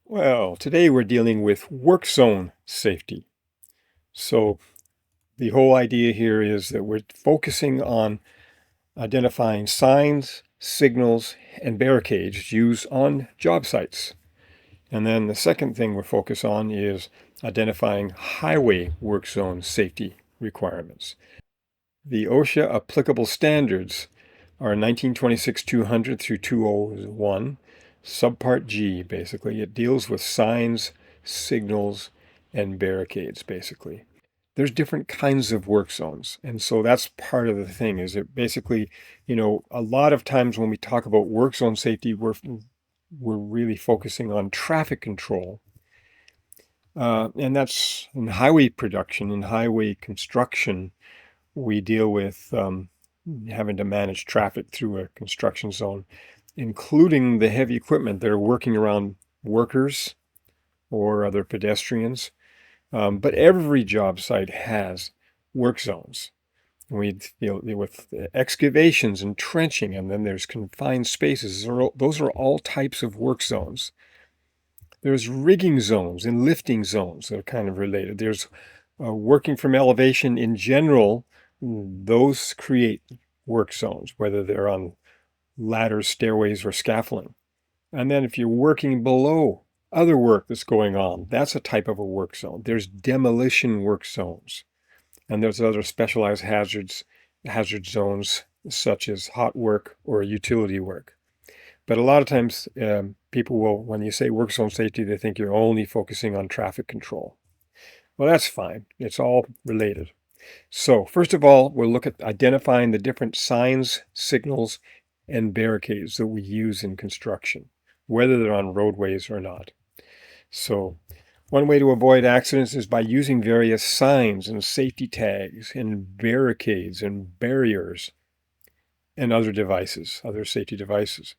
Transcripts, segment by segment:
Well, today we're dealing with work zone safety. So the whole idea here is that we're focusing on identifying signs, signals, and barricades used on job sites. And then the second thing we focus on is identifying highway work zone safety requirements. The OSHA applicable standards are 1926-200 through 201, subpart G, basically. It deals with signs, signals, and barricades, basically. There's different kinds of work zones. And so that's part of the thing is it basically, a lot of times when we talk about work zone safety, we're really focusing on traffic control. And that's in highway production and highway construction. We deal with having to manage traffic through a construction zone, including the heavy equipment that are working around workers or other pedestrians. But every job site has work zones. We deal with excavations and trenching, and then there's confined spaces. Those are all types of work zones. There's rigging zones and lifting zones that are kind of related. There's working from elevation in general. Those create work zones, whether they're on ladders, stairways, or scaffolding. And then if you're working below other work that's going on, that's a type of a work zone. There's demolition work zones. And there's other specialized hazard zones, such as hot work or utility work. But a lot of times people will, when you say work zone safety, they think you're only focusing on traffic control. Well, that's fine. It's all related. So first of all, we'll look at identifying the different signs, signals, and barricades that we use in construction, whether they're on roadways or not. So one way to avoid accidents is by using various signs and safety tags and barricades and barriers and other devices, other safety devices.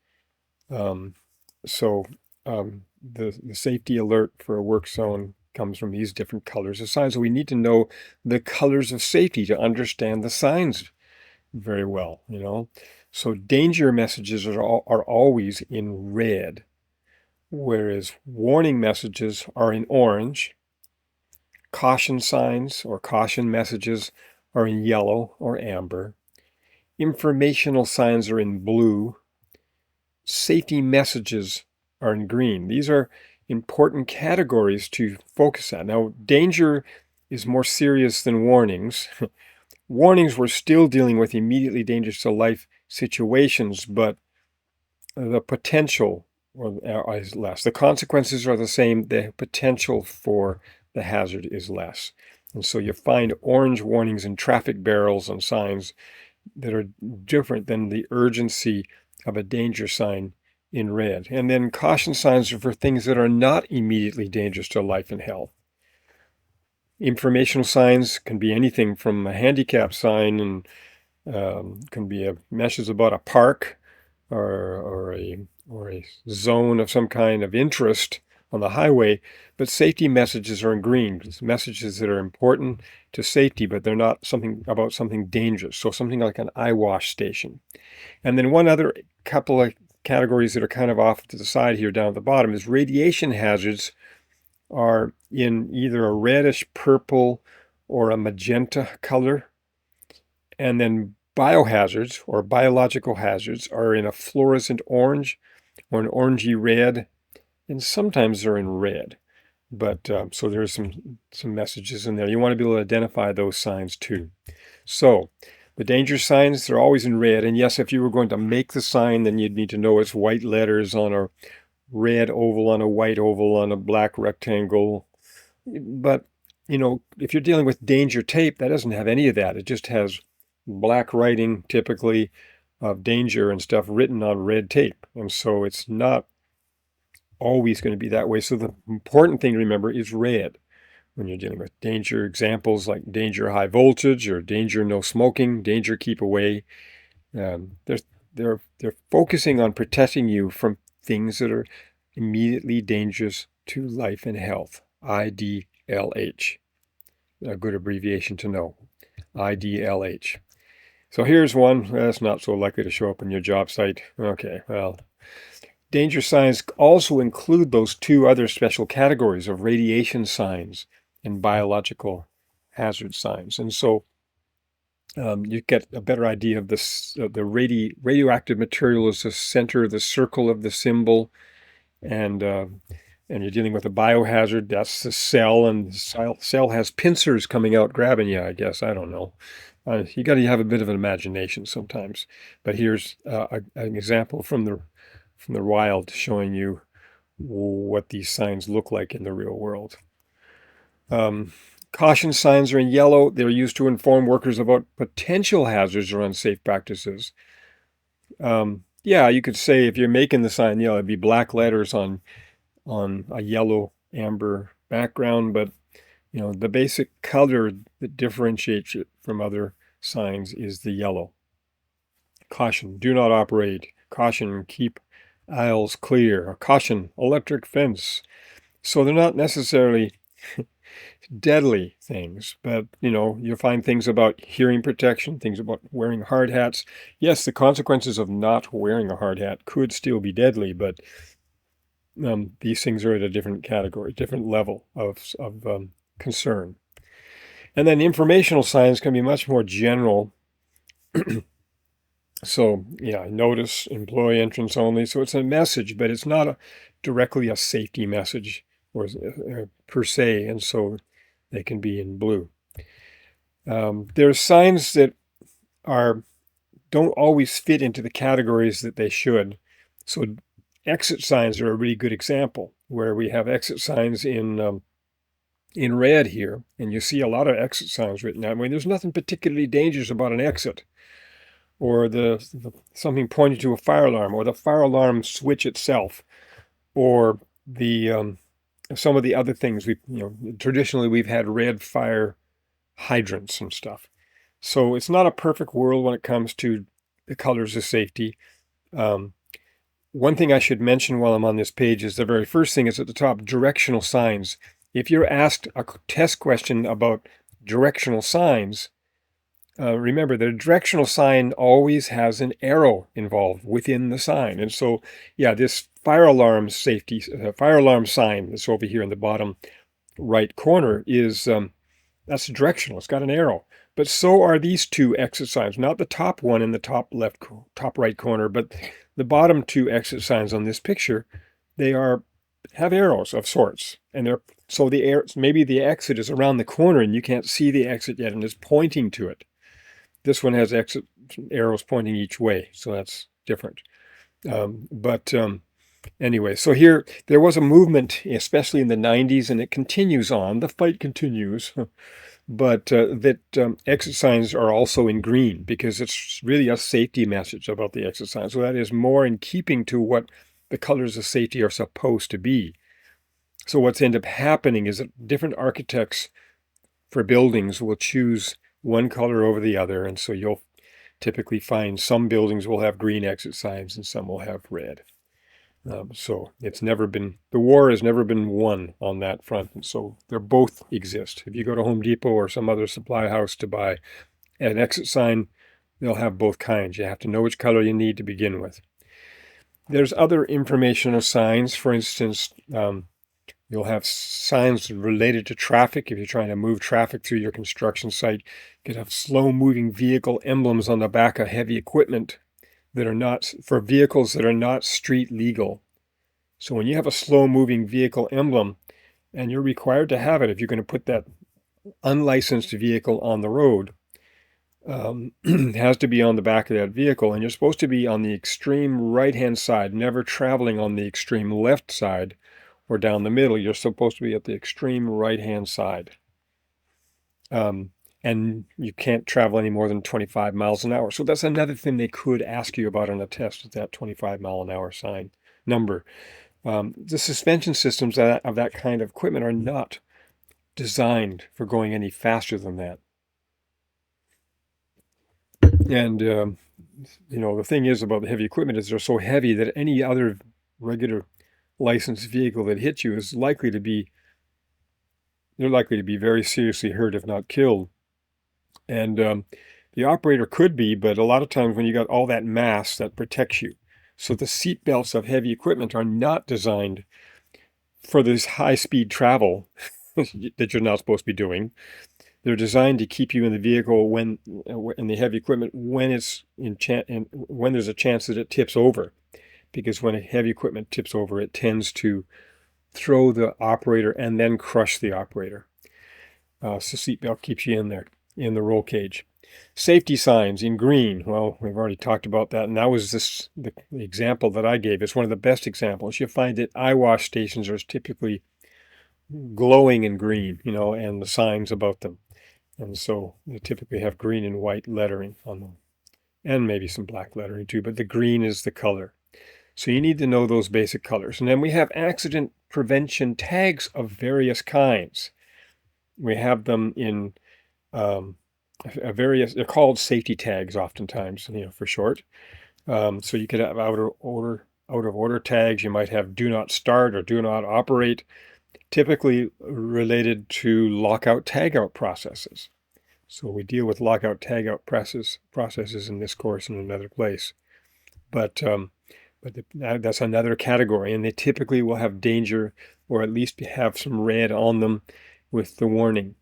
The safety alert for a work zone comes from these different colors of signs. So we need to know the colors of safety to understand the signs very well, So danger messages are always in red, whereas warning messages are in orange. Caution signs or caution messages are in yellow or amber. Informational signs are in blue. Safety messages are in green. These are important categories to focus on. Now, danger is more serious than warnings. Warnings, we're still dealing with immediately dangerous to life situations, but the potential is less. The consequences are the same. The potential for the hazard is less. And so you find orange warnings in traffic barrels and signs that are different than the urgency of a danger sign in red. And then caution signs are for things that are not immediately dangerous to life and health. Informational signs can be anything from a handicap sign and can be a message about a park or a zone of some kind of interest on the highway, but safety messages are in green. It's messages that are important to safety, but they're not about something dangerous. So something like an eye wash station. And then one other couple of categories that are kind of off to the side here down at the bottom is radiation hazards are in either a reddish purple or a magenta color. And then biohazards or biological hazards are in a fluorescent orange or an orangey red, and sometimes they're in red. But so there's some messages in there. You want to be able to identify those signs too. So the danger signs, they're always in red. And yes, if you were going to make the sign, then you'd need to know it's white letters on a red oval, on a white oval, on a black rectangle. But, if you're dealing with danger tape, that doesn't have any of that. It just has black writing, typically, of danger and stuff written on red tape. And so it's not always going to be that way. So the important thing to remember is red when you're dealing with danger. Examples like danger high voltage or danger no smoking, danger keep away. They're focusing on protecting you from things that are immediately dangerous to life and health. IDLH, a good abbreviation to know. IDLH. So here's one that's not so likely to show up on your job site. Okay, well, Danger signs also include those two other special categories of radiation signs and biological hazard signs. And so you get a better idea of this. The radioactive material is the center, the circle of the symbol, and you're dealing with a biohazard. That's the cell, and the cell has pincers coming out grabbing you, I guess. I don't know. You got to have a bit of an imagination sometimes. But here's an example from the wild showing you what these signs look like in the real world. Caution signs are in yellow. They're used to inform workers about potential hazards or unsafe practices. Yeah, you could say if you're making the sign yellow, it'd be black letters on a yellow amber background, but the basic color that differentiates it from other signs is the yellow. Caution, do not operate. Caution, keep aisles clear. Caution, electric fence. So they're not necessarily deadly things, but you'll find things about hearing protection, things about wearing hard hats. Yes, the consequences of not wearing a hard hat could still be deadly, but these things are at a different category, different level of concern. And then informational signs can be much more general. So yeah, notice, employee entrance only. So it's a message, but it's not directly a safety message or per se, and so they can be in blue. There are signs that don't always fit into the categories that they should. So exit signs are a really good example, where we have exit signs in red here, and you see a lot of exit signs written out. I mean, there's nothing particularly dangerous about an exit, or something pointing to a fire alarm, or the fire alarm switch itself, or some of the other things. Traditionally we've had red fire hydrants and stuff. So it's not a perfect world when it comes to the colors of safety. One thing I should mention while I'm on this page is the very first thing is at the top, directional signs. If you're asked a test question about directional signs, remember the directional sign always has an arrow involved within the sign. And so, yeah, this fire alarm sign that's over here in the bottom right corner is that's directional. It's got an arrow. But so are these two exit signs, not the top one in the top right corner, but the bottom two exit signs on this picture. They have arrows of sorts, and maybe the exit is around the corner and you can't see the exit yet and is pointing to it. This one has exit arrows pointing each way, so that's different. Anyway, so here there was a movement, especially in the 90s, and it continues on. The fight continues, but that exit signs are also in green because it's really a safety message about the exit sign. So that is more in keeping to what the colors of safety are supposed to be. So what's ended up happening is that different architects for buildings will choose one color over the other, and so you'll typically find some buildings will have green exit signs and some will have red. So the war has never been won on that front, and so they both exist. If you go to Home Depot or some other supply house to buy an exit sign, they'll have both kinds. You have to know which color you need to begin with. There's other informational signs. For instance, you'll have signs related to traffic. If you're trying to move traffic through your construction site, you could have slow-moving vehicle emblems on the back of heavy equipment that are not for vehicles that are not street legal. So when you have a slow-moving vehicle emblem, and you're required to have it if you're going to put that unlicensed vehicle on the road, it has to be on the back of that vehicle, and you're supposed to be on the extreme right-hand side, never traveling on the extreme left side or down the middle. You're supposed to be at the extreme right-hand side. And you can't travel any more than 25 miles an hour. So that's another thing they could ask you about on a test, is that 25 mile an hour sign number. The suspension systems of that kind of equipment are not designed for going any faster than that. And, the thing is about the heavy equipment is they're so heavy that any other regular licensed vehicle that hits you is likely to be very seriously hurt, if not killed. And the operator could be, but a lot of times when you got all that mass, that protects you. So the seat belts of heavy equipment are not designed for this high-speed travel that you're not supposed to be doing. They're designed to keep you in the vehicle when in the heavy equipment when when there's a chance that it tips over, because when a heavy equipment tips over, it tends to throw the operator and then crush the operator. So seatbelt keeps you in there in the roll cage. Safety signs in green. Well, we've already talked about that, and that was the example that I gave. It's one of the best examples. You'll find that eye wash stations are typically glowing in green, and the signs about them. And so they typically have green and white lettering on them, and maybe some black lettering too, but the green is the color. So you need to know those basic colors. And then we have accident prevention tags of various kinds. We have them in they're called safety tags oftentimes, for short. So you could have out of order tags. You might have do not start or do not operate, typically related to lockout tagout processes. So we deal with lockout tagout processes in this course in another place. But that's another category, and they typically will have danger or at least have some red on them with the warning.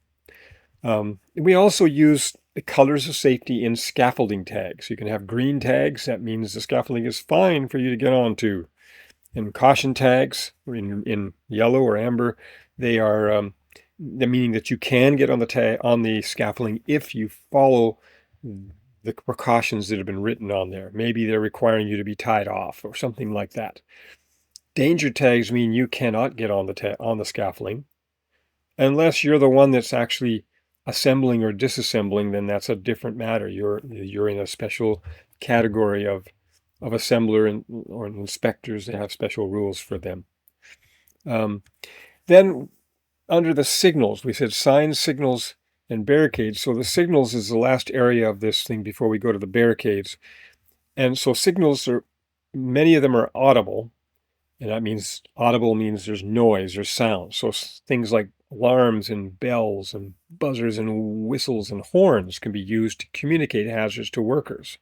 We also use the colors of safety in scaffolding tags. You can have green tags. That means the scaffolding is fine for you to get onto. And caution tags in yellow or amber, they are the meaning that you can get on the scaffolding if you follow the precautions that have been written on there. Maybe they're requiring you to be tied off or something like that. Danger tags mean you cannot get on the scaffolding unless you're the one that's actually assembling or disassembling. Then that's a different matter. You're in a special category of assembler or inspectors. They have special rules for them. Then under the signals, we said signs, signals, and barricades. So the signals is the last area of this thing before we go to the barricades. And so signals many of them are audible. And that means audible means there's noise, there's sound. So things like alarms and bells and buzzers and whistles and horns can be used to communicate hazards to workers.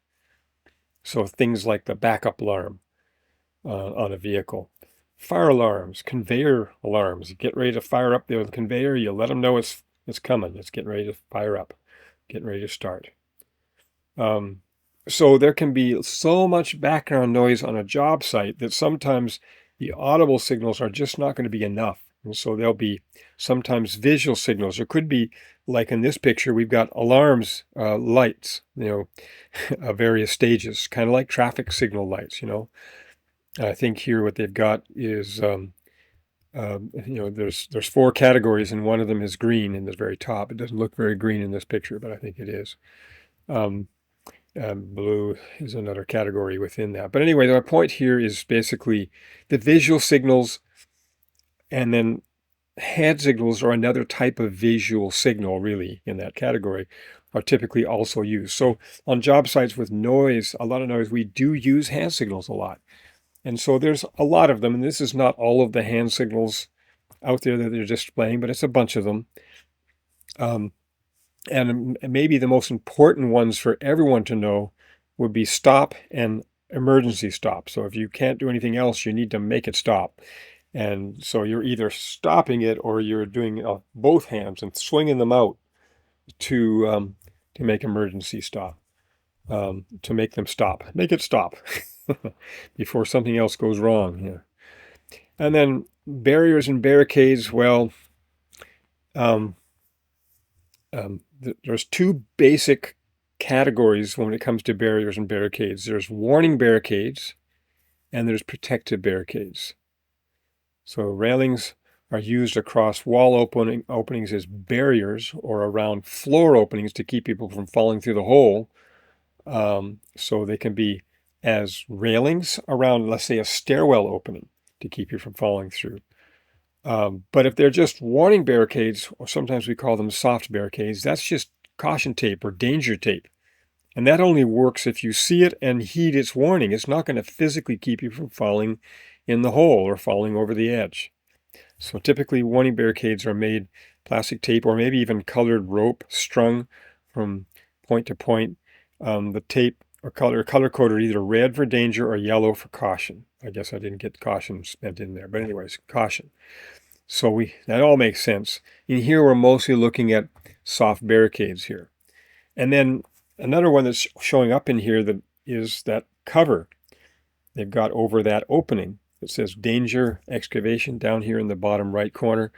So things like the backup alarm on a vehicle. Fire alarms, conveyor alarms. Get ready to fire up the conveyor. You let them know it's coming. It's getting ready to fire up. Getting ready to start. So there can be so much background noise on a job site that sometimes the audible signals are just not going to be enough. And so there'll be sometimes visual signals. There could be, like in this picture, we've got alarms, lights, of various stages, kind of like traffic signal lights, I think here what they've got is, there's 4 categories, and one of them is green in the very top. It doesn't look very green in this picture, but I think it is. Blue is another category within that. But anyway, my point here is basically the visual signals, and then hand signals are another type of visual signal, really, in that category, are typically also used. So on job sites with noise, a lot of noise, we do use hand signals a lot. And so there's a lot of them, and this is not all of the hand signals out there that they're displaying, but it's a bunch of them. And maybe the most important ones for everyone to know would be stop and emergency stop. So if you can't do anything else, you need to make it stop. And so you're either stopping it or you're doing both hands and swinging them out to make emergency stop, to make them stop. Make it stop before something else goes wrong. Yeah. And then barriers and barricades, well, there's 2 basic categories when it comes to barriers and barricades. There's warning barricades and there's protective barricades. So railings are used across wall openings as barriers or around floor openings to keep people from falling through the hole. So they can be as railings around, let's say, a stairwell opening to keep you from falling through. But if they're just warning barricades, or sometimes we call them soft barricades, that's just caution tape or danger tape. And that only works if you see it and heed its warning. It's not going to physically keep you from falling in the hole or falling over the edge. So typically warning barricades are made plastic tape or maybe even colored rope strung from point to point. The tape or color-coded either red for danger or yellow for caution. I guess I didn't get caution spent in there, but anyways, caution. So that all makes sense. In here, we're mostly looking at soft barricades here. And then another one that's showing up in here that is that cover they've got over that opening. It says danger excavation down here in the bottom right corner.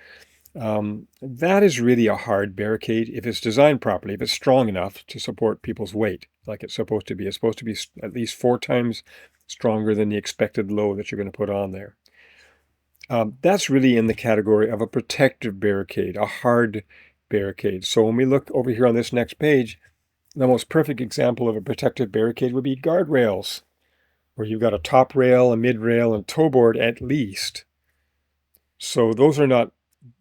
That is really a hard barricade if it's designed properly, if it's strong enough to support people's weight like it's supposed to be. It's supposed to be at least 4 times stronger than the expected load that you're going to put on there. That's really in the category of a protective barricade, a hard barricade. So when we look over here on this next page, the most perfect example of a protective barricade would be guardrails, where you've got a top rail, a mid rail, and toe board at least. So those are not,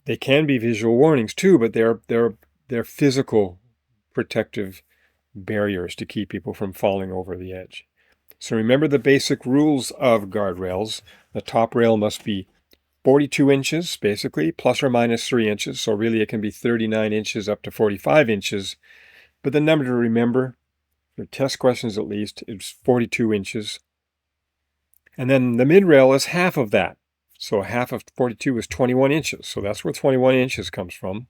they can be visual warnings too, but they're physical protective barriers to keep people from falling over the edge. So remember the basic rules of guardrails. The top rail must be 42 inches, basically, plus or minus 3 inches. So really it can be 39 inches up to 45 inches. But the number to remember, for test questions at least, is 42 inches. And then the mid-rail is half of that. So half of 42 is 21 inches. So that's where 21 inches comes from.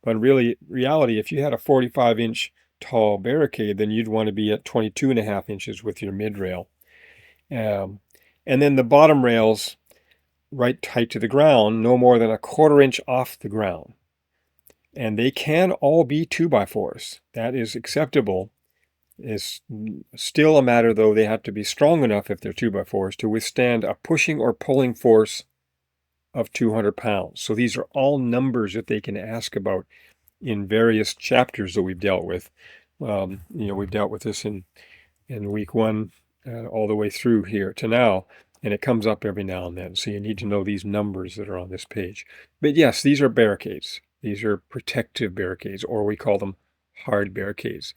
But in reality, if you had a 45-inch tall barricade, then you'd want to be at 22.5 inches with your mid-rail. And then the bottom rails, right tight to the ground, no more than a 1/4 inch off the ground. And they can all be 2x4s. That is acceptable. It's still a matter, though, they have to be strong enough if they're 2x4s to withstand a pushing or pulling force of 200 pounds. So these are all numbers that they can ask about in various chapters that we've dealt with. We've dealt with this in week 1 all the way through here to now, and it comes up every now and then. So you need to know these numbers that are on this page. But yes, these are barricades. These are protective barricades, or we call them hard barricades.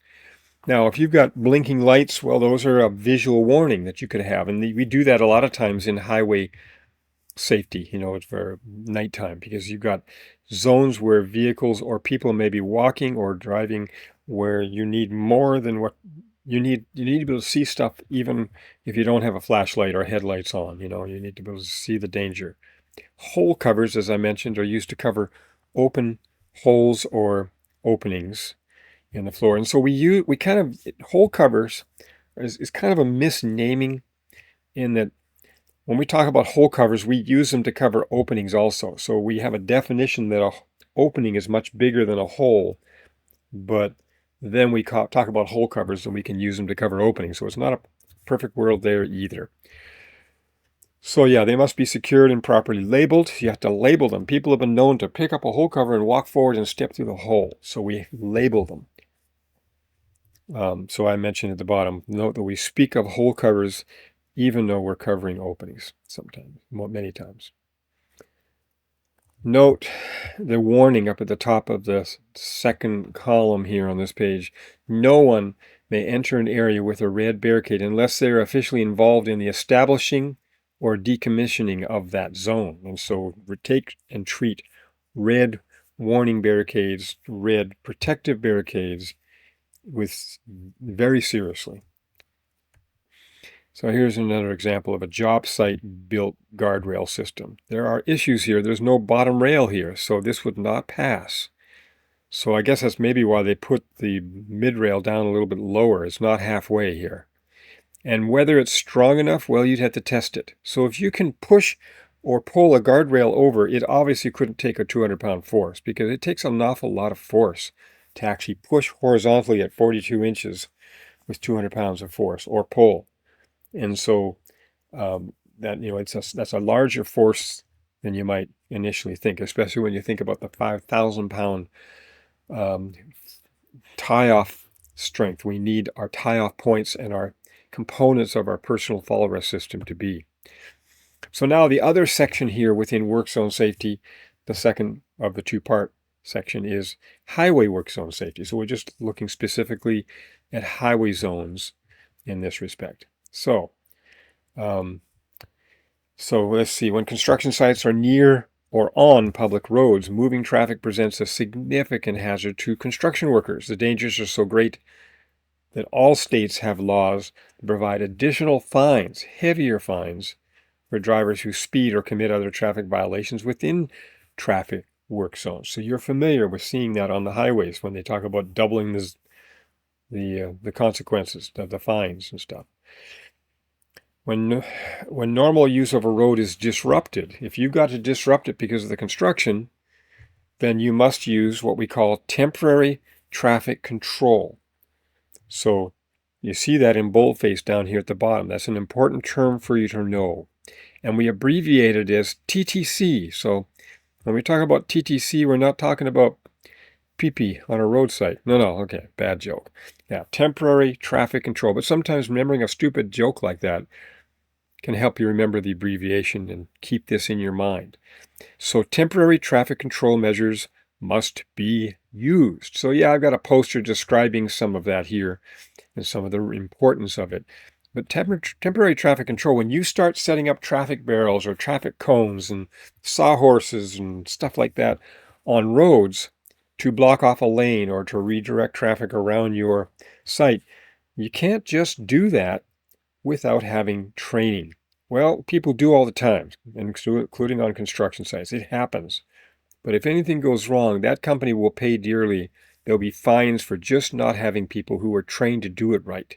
Now, if you've got blinking lights, well, those are a visual warning that you could have. And we do that a lot of times in highway safety, for nighttime, because you've got zones where vehicles or people may be walking or driving where you need more than what you need. You need to be able to see stuff even if you don't have a flashlight or headlights on. You need to be able to see the danger. Hole covers, as I mentioned, are used to cover open holes or openings in the floor. And so hole covers is kind of a misnaming in that when we talk about hole covers, we use them to cover openings also. So we have a definition that an opening is much bigger than a hole, but then we talk about hole covers and we can use them to cover openings. So it's not a perfect world there either. So yeah, they must be secured and properly labeled. You have to label them. People have been known to pick up a hole cover and walk forward and step through the hole. So we label them. So I mentioned at the bottom, note that we speak of hole covers even though we're covering openings sometimes, many times. Note the warning up at the top of the second column here on this page. No one may enter an area with a red barricade unless they are officially involved in the establishing or decommissioning of that zone. And so take and treat red warning barricades, red protective barricades very seriously. So here's another example of a job site built guardrail system. There are issues here. There's no bottom rail here, so this would not pass. So I guess that's maybe why they put the mid-rail down a little bit lower. It's not halfway here. And whether it's strong enough, well, you'd have to test it. So if you can push or pull a guardrail over, it obviously couldn't take a 200-pound force, because it takes an awful lot of force to actually push horizontally at 42 inches with 200 pounds of force, or pull. And so that's a larger force than you might initially think, especially when you think about the 5,000-pound tie-off strength. We need our tie-off points and our components of our personal fall arrest system to be. So now the other section here within work zone safety, the second of the 2-part section, is highway work zone safety. So we're just looking specifically at highway zones in this respect. So let's see. When construction sites are near or on public roads, moving traffic presents a significant hazard to construction workers. The dangers are so great that all states have laws that provide additional fines, heavier fines, for drivers who speed or commit other traffic violations within traffic work zones. So you're familiar with seeing that on the highways when they talk about doubling the consequences, the fines and stuff. When normal use of a road is disrupted, if you've got to disrupt it because of the construction, then you must use what we call temporary traffic control. So you see that in boldface down here at the bottom. That's an important term for you to know. And we abbreviate it as TTC. So when we talk about TTC, we're not talking about pee-pee on a roadside. No, okay, bad joke. Yeah, temporary traffic control. But sometimes remembering a stupid joke like that can help you remember the abbreviation and keep this in your mind. So temporary traffic control measures must be used. So yeah, I've got a poster describing some of that here and some of the importance of it. But temporary traffic control, when you start setting up traffic barrels or traffic cones and sawhorses and stuff like that on roads to block off a lane or to redirect traffic around your site, you can't just do that without having training. Well, people do all the time, including on construction sites. It happens. But if anything goes wrong, that company will pay dearly. There'll be fines for just not having people who are trained to do it right.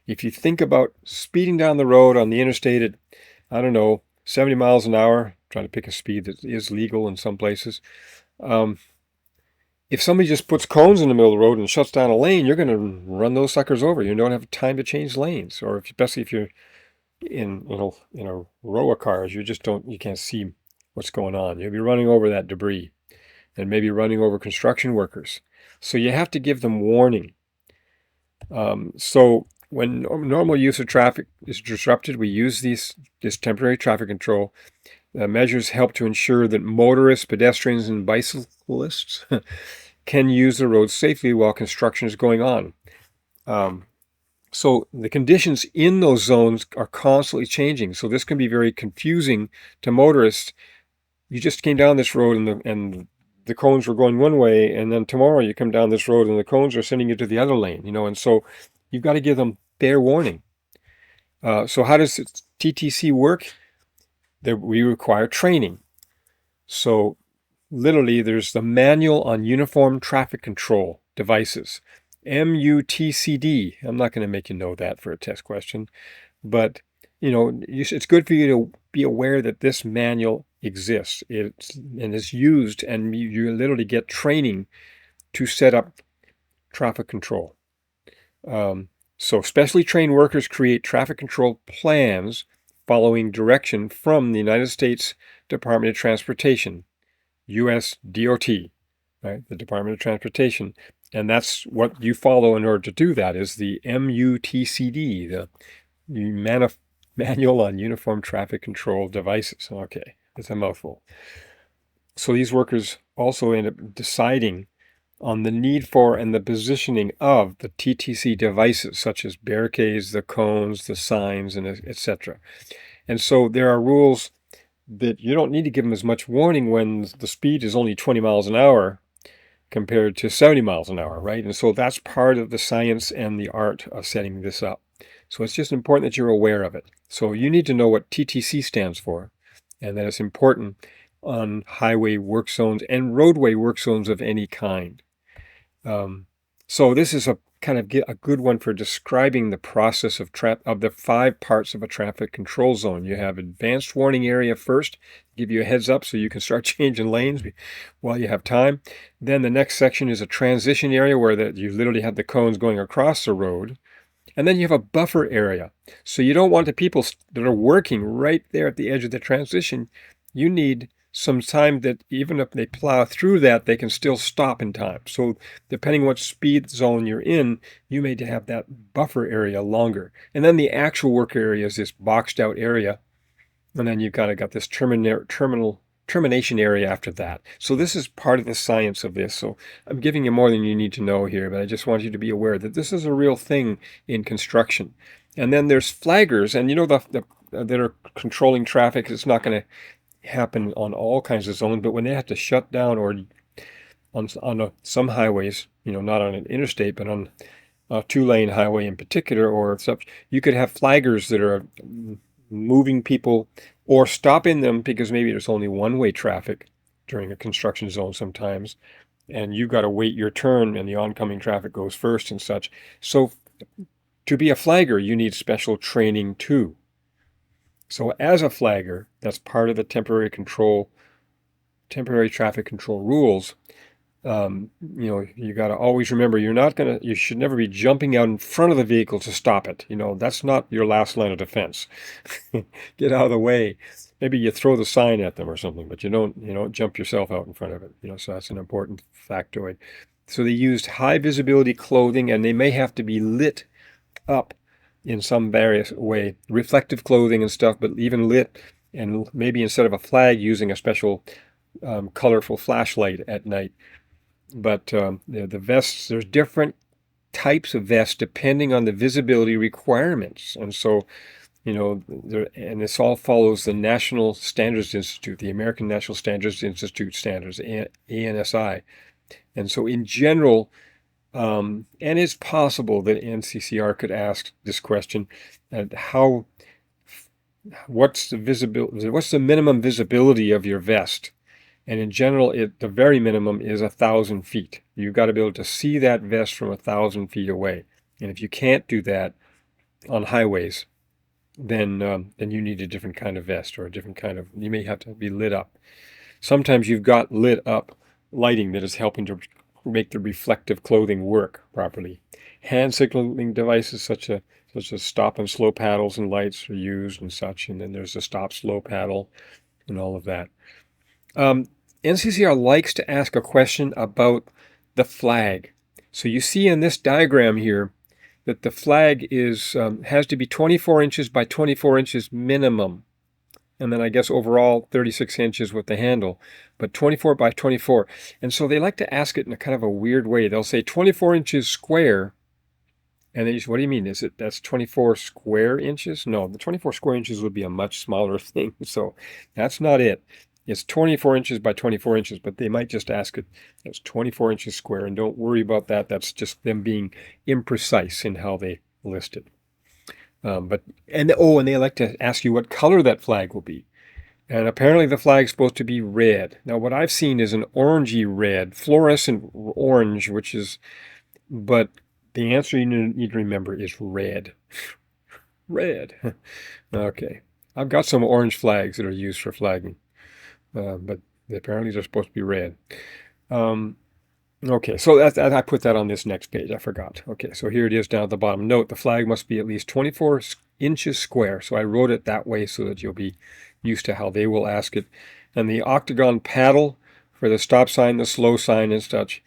If you think about speeding down the road on the interstate at, 70 miles an hour, trying to pick a speed that is legal in some places, if somebody just puts cones in the middle of the road and shuts down a lane, you're going to run those suckers over. You don't have time to change lanes, or especially if you're in a row of cars, you can't see what's going on. You'll be running over that debris and maybe running over construction workers. So you have to give them warning. So when normal use of traffic is disrupted, we use this temporary traffic control. Measures help to ensure that motorists, pedestrians, and bicyclists can use the roads safely while construction is going on. So the conditions in those zones are constantly changing. So this can be very confusing to motorists. You just came down this road and the cones were going one way, and then tomorrow you come down this road and the cones are sending you to the other lane, and so you've got to give them fair warning. So how does TTC work? We require training. So literally there's the Manual on Uniform Traffic Control Devices, MUTCD. I'm not going to make you know that for a test question, but it's good for you to be aware that this manual exists. And is used, and you literally get training to set up traffic control. So specially trained workers create traffic control plans following direction from the United States Department of Transportation, US DOT, right? The Department of Transportation. And that's what you follow in order to do that, is the MUTCD, the Manual on Uniform Traffic Control Devices. Okay, it's a mouthful. So these workers also end up deciding on the need for and the positioning of the TTC devices, such as barricades, the cones, the signs, and etc. And so there are rules that you don't need to give them as much warning when the speed is only 20 miles an hour compared to 70 miles an hour, right? And so that's part of the science and the art of setting this up. So it's just important that you're aware of it. So you need to know what TTC stands for, and that it's important on highway work zones and roadway work zones of any kind. So this is a kind of a good one for describing the process of the 5 parts of a traffic control zone. You have advanced warning area first, give you a heads up so you can start changing lanes while you have time. Then the next section is a transition area where you literally have the cones going across the road. And then you have a buffer area. So you don't want the people that are working right there at the edge of the transition. You need some time that even if they plow through that, they can still stop in time. So depending what speed zone you're in, you may have that buffer area longer. And then the actual work area is this boxed out area. And then you've got this termination area after that. So this is part of the science of this. So I'm giving you more than you need to know here, but I just want you to be aware that this is a real thing in construction. And then there's flaggers, and that are controlling traffic. It's not going to happen on all kinds of zones, but when they have to shut down, or on some highways, not on an interstate, but on a two-lane highway in particular, or such, you could have flaggers that are moving people or stopping them because maybe there's only one-way traffic during a construction zone sometimes, and you've got to wait your turn and the oncoming traffic goes first and such. So to be a flagger, you need special training too. So as a flagger, that's part of the temporary traffic control rules. You got to always remember you should never be jumping out in front of the vehicle to stop it. That's not your last line of defense. Get out of the way. Maybe you throw the sign at them or something, but you don't jump yourself out in front of it. So that's an important factoid. So they used high visibility clothing, and they may have to be lit up in some various way, reflective clothing and stuff, but even lit, and maybe instead of a flag, using a special colorful flashlight at night. But the vests, there's different types of vests depending on the visibility requirements. And so, and this all follows the National Standards Institute, the American National Standards Institute standards, ANSI. And so in general, and it's possible that NCCR could ask this question: what's the minimum visibility of your vest? And in general, the very minimum is 1,000 feet. You've got to be able to see that vest from 1,000 feet away. And if you can't do that on highways, then you need a different kind of vest, or a different kind of, you may have to be lit up. Sometimes you've got lit up lighting that is helping to make the reflective clothing work properly. Hand signaling devices such as stop and slow paddles and lights are used and such. And then there's a stop slow paddle and all of that. NCCR likes to ask a question about the flag. So you see in this diagram here that the flag has to be 24 inches by 24 inches minimum. And then I guess overall 36 inches with the handle, but 24 by 24. And so they like to ask it in a kind of a weird way. They'll say 24 inches square. And they say, what do you mean? That's 24 square inches? No, the 24 square inches would be a much smaller thing. So that's not it. It's 24 inches by 24 inches, but they might just ask it as 24 inches square, and don't worry about that. That's just them being imprecise in how they list it. And they like to ask you what color that flag will be. And apparently the flag's supposed to be red. Now what I've seen is an orangey red, fluorescent orange, but the answer you need to remember is red. Red. Okay. I've got some orange flags that are used for flagging. But apparently they're supposed to be red. Okay, so I put that on this next page. I forgot. Okay, so here it is down at the bottom. Note, the flag must be at least 24 inches square. So I wrote it that way so that you'll be used to how they will ask it. And the octagon paddle for the stop sign, the slow sign and such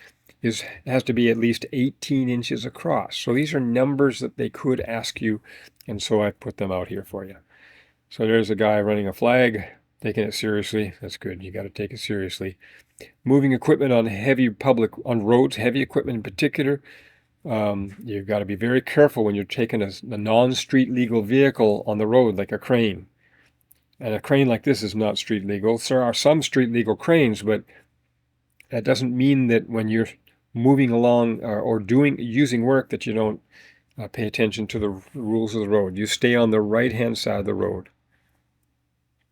has to be at least 18 inches across. So these are numbers that they could ask you, and so I put them out here for you. So there's a guy running a flag, taking it seriously. That's good. You got to take it seriously. Moving equipment on roads, heavy equipment in particular. You've got to be very careful when you're taking a non-street legal vehicle on the road, like a crane. And a crane like this is not street legal. There are some street legal cranes, but that doesn't mean that when you're moving along or using work that you don't pay attention to the rules of the road. You stay on the right-hand side of the road.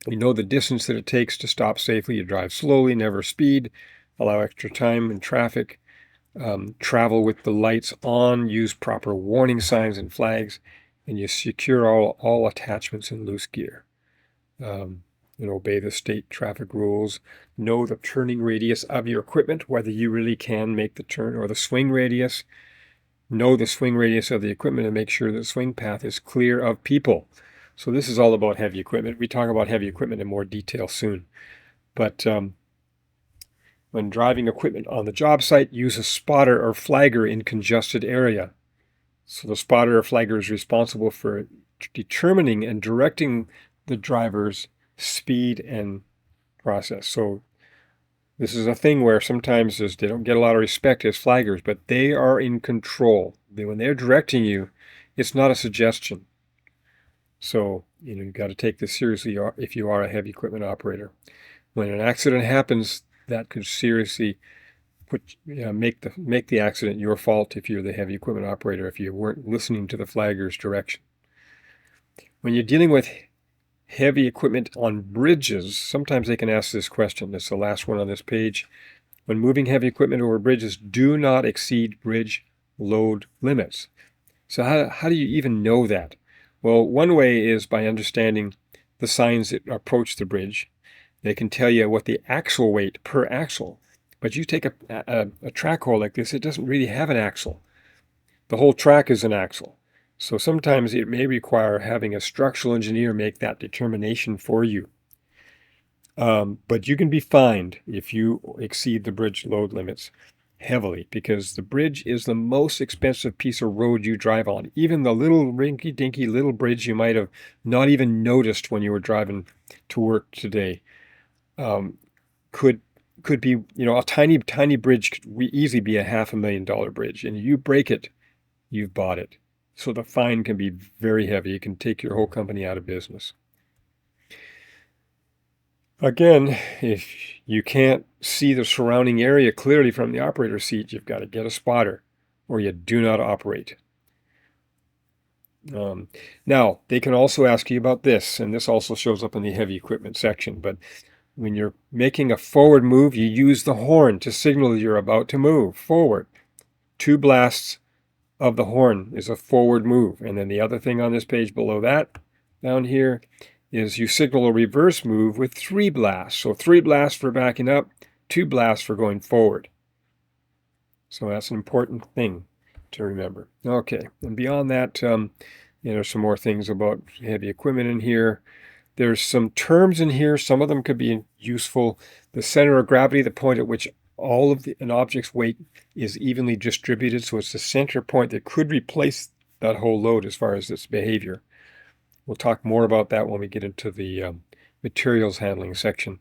You know the distance that it takes to stop safely. You drive slowly, never speed, allow extra time in traffic, travel with the lights on, use proper warning signs and flags, and you secure all attachments in loose gear. Obey the state traffic rules. Know the turning radius of your equipment, whether you really can make the turn, or the swing radius. Know the swing radius of the equipment and make sure the swing path is clear of people. So this is all about heavy equipment. We talk about heavy equipment in more detail soon. But when driving equipment on the job site, use a spotter or flagger in congested area. So the spotter or flagger is responsible for determining and directing the driver's speed and process. So this is a thing where sometimes they don't get a lot of respect as flaggers, but they are in control. When they're directing you, it's not a suggestion. So, you've got to take this seriously if you are a heavy equipment operator. When an accident happens, that could seriously make the accident your fault if you're the heavy equipment operator, if you weren't listening to the flagger's direction. When you're dealing with heavy equipment on bridges, sometimes they can ask this question. It's the last one on this page. When moving heavy equipment over bridges, do not exceed bridge load limits. So how do you even know that? Well, one way is by understanding the signs that approach the bridge. They can tell you what the axle weight per axle. But you take a track hole like this, it doesn't really have an axle. The whole track is an axle. So sometimes it may require having a structural engineer make that determination for you. But you can be fined if you exceed the bridge load limits heavily, because the bridge is the most expensive piece of road you drive on. Even the little rinky-dinky little bridge you might have not even noticed when you were driving to work today could be, a tiny bridge could easily be a $500,000 bridge, and you break it, you've bought it. So the fine can be very heavy. It can take your whole company out of business. Again, if you can't see the surrounding area clearly from the operator's seat, you've got to get a spotter, or you do not operate. Now, they can also ask you about this, and this also shows up in the heavy equipment section, but when you're making a forward move, you use the horn to signal you're about to move forward. 2 blasts of the horn is a forward move. And then the other thing on this page below that, down here, is you signal a reverse move with 3 blasts. So 3 blasts for backing up, 2 blasts for going forward. So that's an important thing to remember. Okay, and beyond that, there's some more things about heavy equipment in here. There's some terms in here. Some of them could be useful. The center of gravity, the point at which all of an object's weight is evenly distributed. So it's the center point that could replace that whole load as far as its behavior. We'll talk more about that when we get into the materials handling section.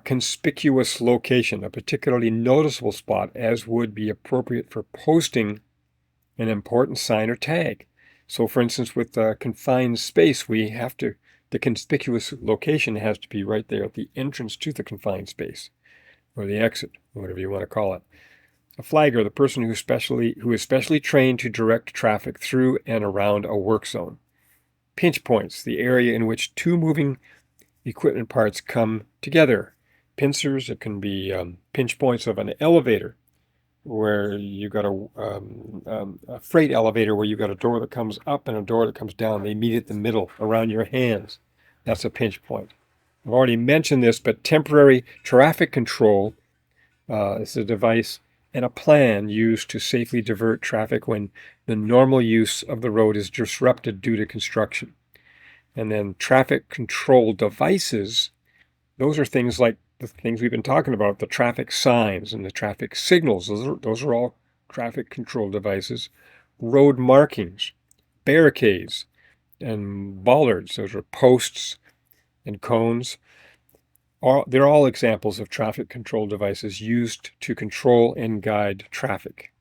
Conspicuous location, a particularly noticeable spot, as would be appropriate for posting an important sign or tag. So for instance, with confined space, the conspicuous location has to be right there at the entrance to the confined space, or the exit, whatever you want to call it. A flagger, the person who is specially trained to direct traffic through and around a work zone. Pinch points, the area in which 2 moving equipment parts come together. Pincers, it can be pinch points of an elevator, where you got a freight elevator where you got a door that comes up and a door that comes down. They meet at the middle around your hands. That's a pinch point. I've already mentioned this, but temporary traffic control is a device and a plan used to safely divert traffic when the normal use of the road is disrupted due to construction. And then traffic control devices, those are things like the things we've been talking about, the traffic signs and the traffic signals. Those are all traffic control devices. Road markings, barricades, and bollards, those are posts and cones. They're all examples of traffic control devices used to control and guide traffic.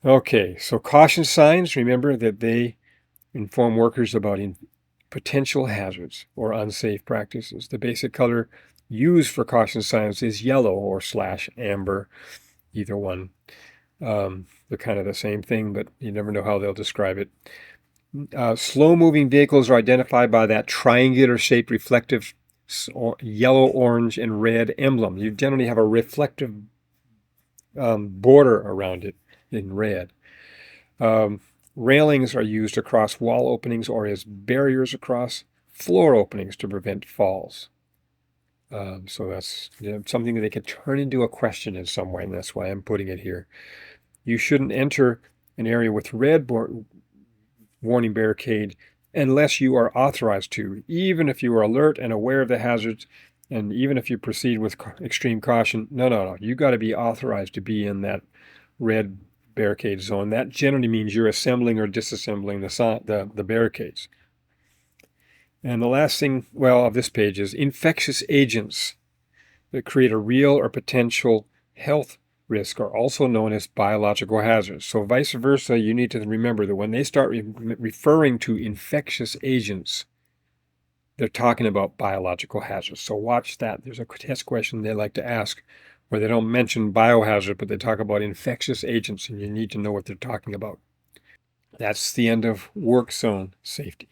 Okay, so caution signs, remember that they inform workers about potential hazards or unsafe practices. The basic color used for caution signs is yellow or /amber, either one. They're kind of the same thing, but you never know how they'll describe it. Slow-moving vehicles are identified by that triangular-shaped reflective yellow, orange, and red emblem. You generally have a reflective border around it in red. Railings are used across wall openings or as barriers across floor openings to prevent falls. So that's something that they could turn into a question in some way, and that's why I'm putting it here. You shouldn't enter an area with red warning barricade unless you are authorized to, even if you are alert and aware of the hazards, and even if you proceed with extreme caution. No. You got to be authorized to be in that red barricade zone. That generally means you're assembling or disassembling the barricades. And the last thing, of this page is infectious agents that create a real or potential health risk are also known as biological hazards. So vice versa, you need to remember that when they start referring to infectious agents, they're talking about biological hazards. So watch that. There's a test question they like to ask where they don't mention biohazard, but they talk about infectious agents, and you need to know what they're talking about. That's the end of work zone safety.